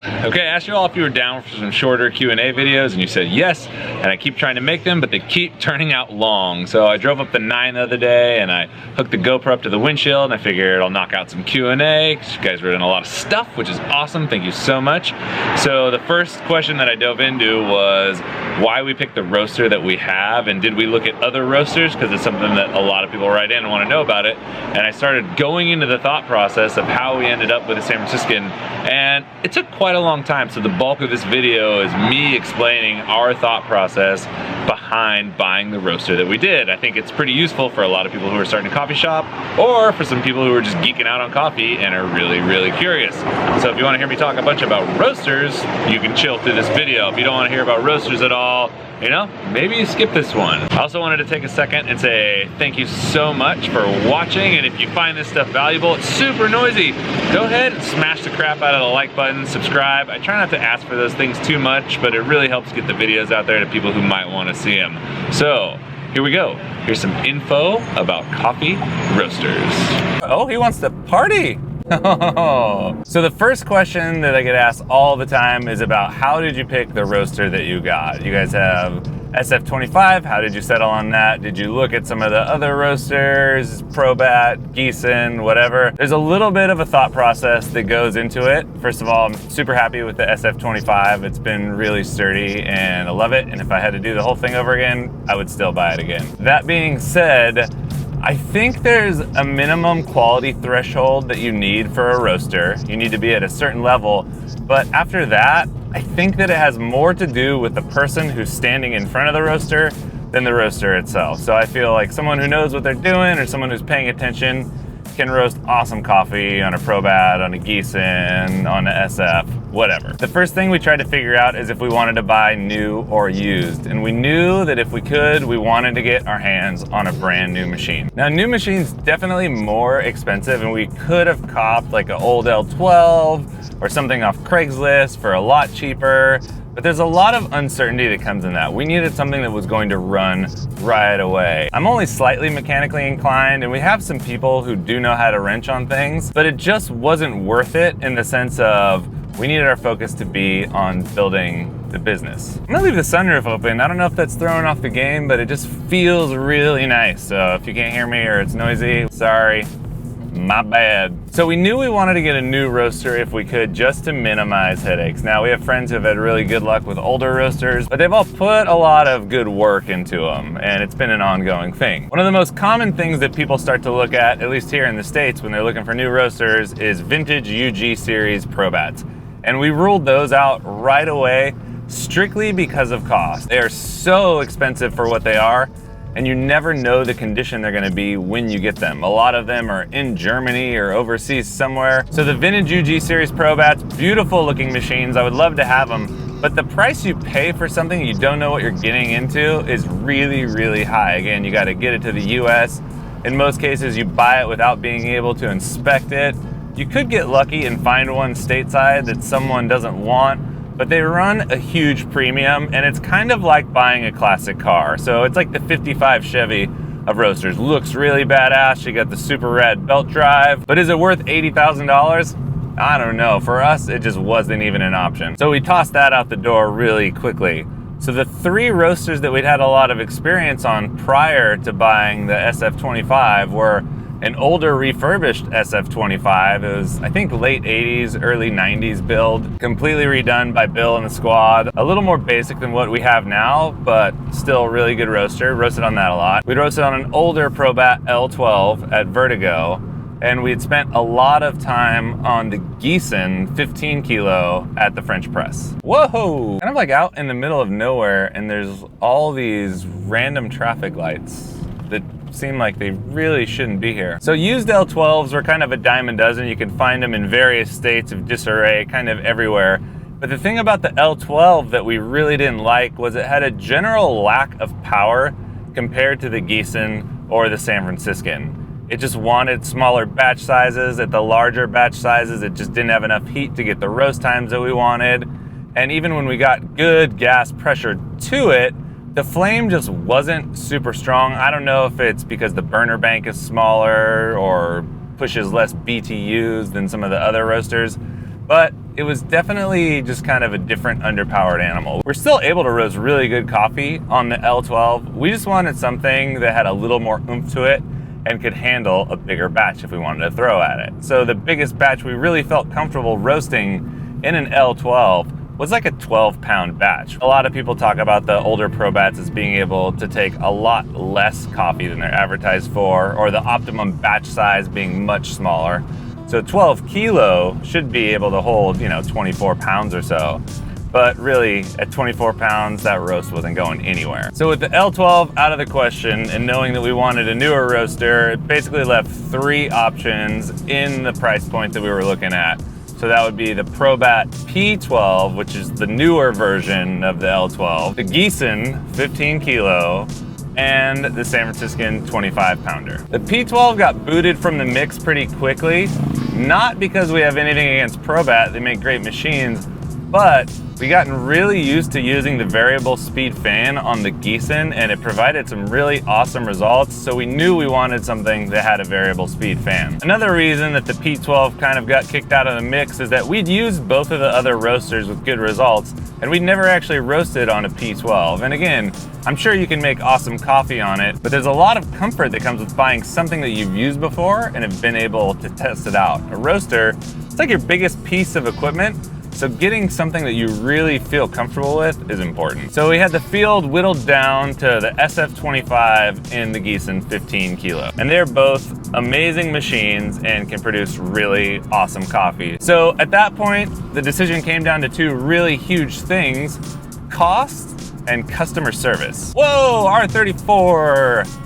Okay, I asked you all if you were down for some shorter Q&A videos, and you said yes, and I keep trying to make them, but they keep turning out long. So I drove up the 9 the other day, and I hooked the GoPro up to the windshield, and I figured I'll knock out some Q&A, because you guys were in a lot of stuff, which is awesome. Thank you so much. So the first question that I dove into was why we picked the roaster that we have, and did we look at other roasters, because it's something that a lot of people write in and want to know about it. And I started going into the thought process of how we ended up with a San Franciscan, and it took quite a long time. So the bulk of this video is me explaining our thought process behind buying the roaster that we did. I think it's pretty useful for a lot of people who are starting a coffee shop, or for some people who are just geeking out on coffee and are really, really curious. So if you want to hear me talk a bunch about roasters, you can chill through this video. If you don't want to hear about roasters at all, you know, maybe you skip this one. I also wanted to take a second and say thank you so much for watching, and if you find this stuff valuable, it's super noisy, go ahead and smash the crap out of the like button, subscribe. I try not to ask for those things too much, but it really helps get the videos out there to people who might want to see them. So here we go. Here's some info about coffee roasters. Oh, he wants to party. So the first question that I get asked all the time is about how did you pick the roaster that you got? You guys have SF25, how did you settle on that? Did you look at some of the other roasters, Probat, Giesen, whatever? There's a little bit of a thought process that goes into it. First of all, I'm super happy with the SF25. It's been really sturdy and I love it. And if I had to do the whole thing over again, I would still buy it again. That being said, I think there's a minimum quality threshold that you need for a roaster. You need to be at a certain level, but after that, I think that it has more to do with the person who's standing in front of the roaster than the roaster itself. So I feel like someone who knows what they're doing or someone who's paying attention can roast awesome coffee on a Probat, on a Giesen, on a SF, whatever. The first thing we tried to figure out is if we wanted to buy new or used. And we knew that if we could, we wanted to get our hands on a brand new machine. Now, new machine's definitely more expensive, and we could have copped like an old L12 or something off Craigslist for a lot cheaper. But there's a lot of uncertainty that comes in that. We needed something that was going to run right away. I'm only slightly mechanically inclined, and we have some people who do know how to wrench on things, but it just wasn't worth it in the sense of we needed our focus to be on building the business. I'm gonna leave the sunroof open. I don't know if that's throwing off the game, but it just feels really nice. So if you can't hear me or it's noisy, sorry. My bad. So we knew we wanted to get a new roaster if we could, just to minimize headaches. Now, we have friends who have had really good luck with older roasters, but they've all put a lot of good work into them, and it's been an ongoing thing. One of the most common things that people start to look at least here in the States, when they're looking for new roasters, is vintage UG series Probats. And we ruled those out right away, strictly because of cost. They are so expensive for what they are, and you never know the condition they're gonna be when you get them. A lot of them are in Germany or overseas somewhere. So the vintage UG series Probats, beautiful looking machines. I would love to have them, but the price you pay for something you don't know what you're getting into is really, really high. Again, you gotta get it to the US. In most cases, you buy it without being able to inspect it. You could get lucky and find one stateside that someone doesn't want, but they run a huge premium, and it's kind of like buying a classic car. So it's like the 55 Chevy of roasters. Looks really badass. You got the super rad belt drive, but is it worth $80,000? I don't know. For us, it just wasn't even an option. So we tossed that out the door really quickly. So the 3 roasters that we'd had a lot of experience on prior to buying the SF25 were an older refurbished SF25. It was, I think, late 80s, early 90s build, completely redone by Bill and the squad. A little more basic than what we have now, but still really good roaster. Roasted on that a lot. We roasted on an older Probat L12 at Vertigo, and we'd spent a lot of time on the Giesen 15 kilo at the French press. Whoa! Kind of like out in the middle of nowhere, and there's all these random traffic lights that seem like they really shouldn't be here. So used L12s were kind of a dime a dozen. You can find them in various states of disarray, kind of everywhere. But the thing about the L12 that we really didn't like was it had a general lack of power compared to the Giesen or the San Franciscan. It just wanted smaller batch sizes. At the larger batch sizes, it just didn't have enough heat to get the roast times that we wanted. And even when we got good gas pressure to it, the flame just wasn't super strong. I don't know if it's because the burner bank is smaller or pushes less BTUs than some of the other roasters, but it was definitely just kind of a different underpowered animal. We're still able to roast really good coffee on the L12. We just wanted something that had a little more oomph to it and could handle a bigger batch if we wanted to throw at it. So the biggest batch we really felt comfortable roasting in an L12 was like a 12-pound batch. A lot of people talk about the older Probats as being able to take a lot less coffee than they're advertised for, or the optimum batch size being much smaller. So 12 kilo should be able to hold, 24 pounds or so. But really, at 24 pounds, that roast wasn't going anywhere. So with the L12 out of the question, and knowing that we wanted a newer roaster, it basically left 3 options in the price point that we were looking at. So that would be the Probat P12, which is the newer version of the L12, the Giesen 15 kilo, and the San Franciscan 25 pounder. The P12 got booted from the mix pretty quickly, not because we have anything against Probat, they make great machines, but we gotten really used to using the variable speed fan on the Giesen, and it provided some really awesome results, so we knew we wanted something that had a variable speed fan. Another reason that the P12 kind of got kicked out of the mix is that we'd used both of the other roasters with good results, and we'd never actually roasted on a P12. And again, I'm sure you can make awesome coffee on it, but there's a lot of comfort that comes with buying something that you've used before and have been able to test it out. A roaster, it's like your biggest piece of equipment, so getting something that you really feel comfortable with is important. So we had the field whittled down to the SF25 and the Giesen 15 kilo. And they're both amazing machines and can produce really awesome coffee. So at that point, the decision came down to 2 really huge things: cost and customer service. Whoa, R34!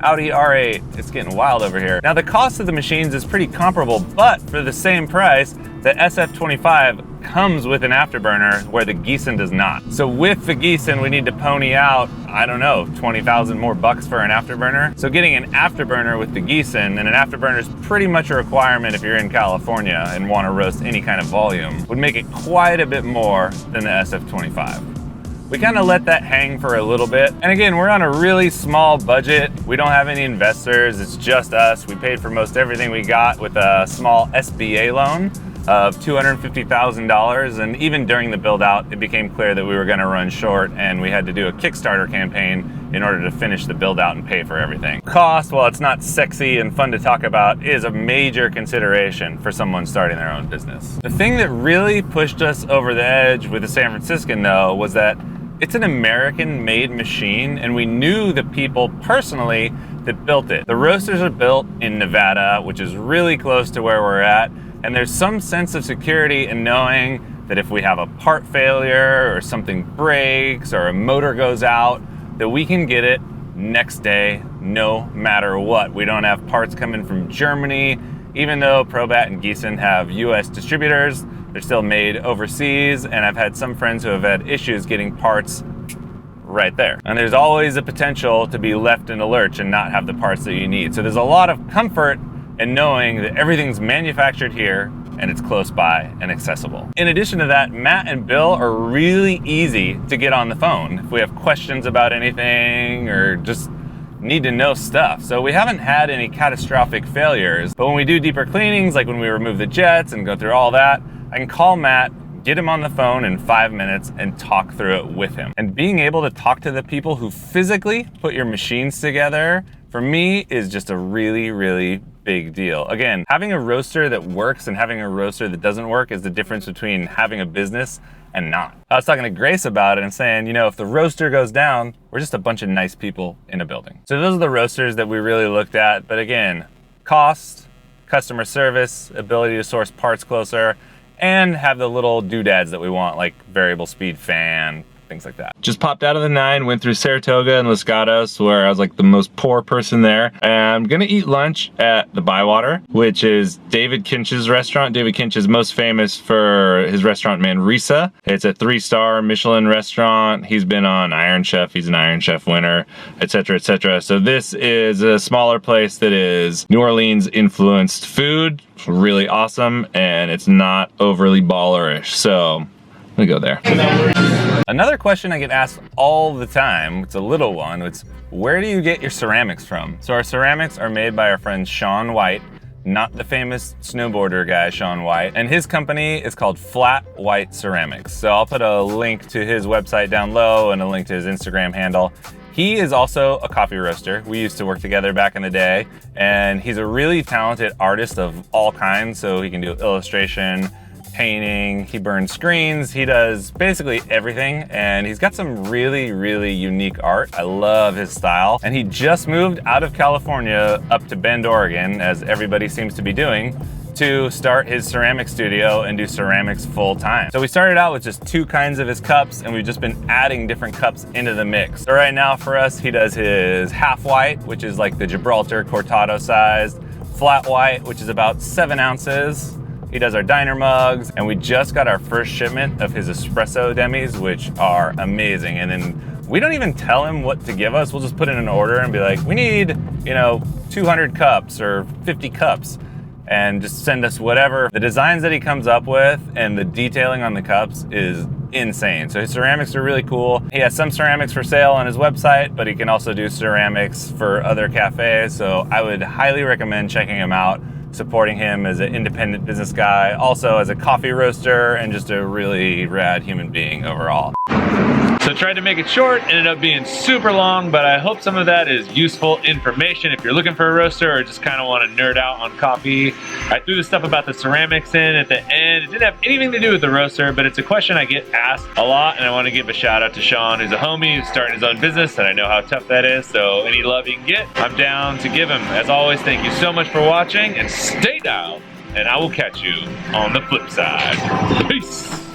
Audi R8, it's getting wild over here. Now the cost of the machines is pretty comparable, but for the same price, the SF25 comes with an afterburner where the Giesen does not. So with the Giesen, we need to pony out, I don't know, 20,000 more bucks for an afterburner. So getting an afterburner with the Giesen, and an afterburner is pretty much a requirement if you're in California and want to roast any kind of volume, would make it quite a bit more than the SF25. We kind of let that hang for a little bit. And again, we're on a really small budget. We don't have any investors, it's just us. We paid for most everything we got with a small SBA loan of $250,000. And even during the build out, it became clear that we were gonna run short and we had to do a Kickstarter campaign in order to finish the build out and pay for everything. Cost, while it's not sexy and fun to talk about, is a major consideration for someone starting their own business. The thing that really pushed us over the edge with the San Franciscan though was that it's an American-made machine, and we knew the people personally that built it. The roasters are built in Nevada, which is really close to where we're at, and there's some sense of security in knowing that if we have a part failure or something breaks or a motor goes out, that we can get it next day, no matter what. We don't have parts coming from Germany. Even though Probat and Giesen have US distributors, they're still made overseas, and I've had some friends who have had issues getting parts right there. And there's always a potential to be left in a lurch and not have the parts that you need. So there's a lot of comfort in knowing that everything's manufactured here and it's close by and accessible. In addition to that, Matt and Bill are really easy to get on the phone if we have questions about anything or just need to know stuff. So we haven't had any catastrophic failures, but when we do deeper cleanings, like when we remove the jets and go through all that, I can call Matt, get him on the phone in 5 minutes and talk through it with him. And being able to talk to the people who physically put your machines together, for me, is just a really, really big deal. Again, having a roaster that works and having a roaster that doesn't work is the difference between having a business and not. I was talking to Grace about it and saying, if the roaster goes down, we're just a bunch of nice people in a building. So those are the roasters that we really looked at. But again, cost, customer service, ability to source parts closer, and have the little doodads that we want, like variable speed fan, things like that. Just popped out of the 9, went through Saratoga and Los Gatos, where I was like the most poor person there. And I'm gonna eat lunch at the Bywater, which is David Kinch's restaurant. David Kinch is most famous for his restaurant Manresa. It's a 3-star Michelin restaurant. He's been on Iron Chef, he's an Iron Chef winner, etc., etc. So this is a smaller place that is New Orleans influenced food, really awesome, and it's not overly ballerish. So we go there. Another question I get asked all the time, it's a little one, it's where do you get your ceramics from? So our ceramics are made by our friend Sean White, not the famous snowboarder guy, Sean White. And his company is called Flat White Ceramics. So I'll put a link to his website down low and a link to his Instagram handle. He is also a coffee roaster. We used to work together back in the day, and he's a really talented artist of all kinds. So he can do illustration, painting, he burns screens, he does basically everything, and he's got some really, really unique art. I love his style. And he just moved out of California up to Bend, Oregon, as everybody seems to be doing, to start his ceramic studio and do ceramics full time. So we started out with just 2 kinds of his cups, and we've just been adding different cups into the mix. So right now for us, he does his half white, which is like the Gibraltar Cortado sized, flat white, which is about 7 ounces. He does our diner mugs, and we just got our first shipment of his espresso demis, which are amazing. And then we don't even tell him what to give us. We'll just put in an order and be like, we need, 200 cups or 50 cups. And just send us whatever. The designs that he comes up with and the detailing on the cups is insane. So his ceramics are really cool. He has some ceramics for sale on his website, but he can also do ceramics for other cafes. So I would highly recommend checking him out, supporting him as an independent business guy, also as a coffee roaster, and just a really rad human being overall. So tried to make it short, ended up being super long, but I hope some of that is useful information if you're looking for a roaster or just kind of want to nerd out on coffee. I threw the stuff about the ceramics in at the end. It didn't have anything to do with the roaster, but it's a question I get asked a lot, and I want to give a shout out to Sean, who's a homie who's starting his own business, and I know how tough that is, so any love you can get, I'm down to give him. As always, thank you so much for watching, and stay dialed, and I will catch you on the flip side. Peace!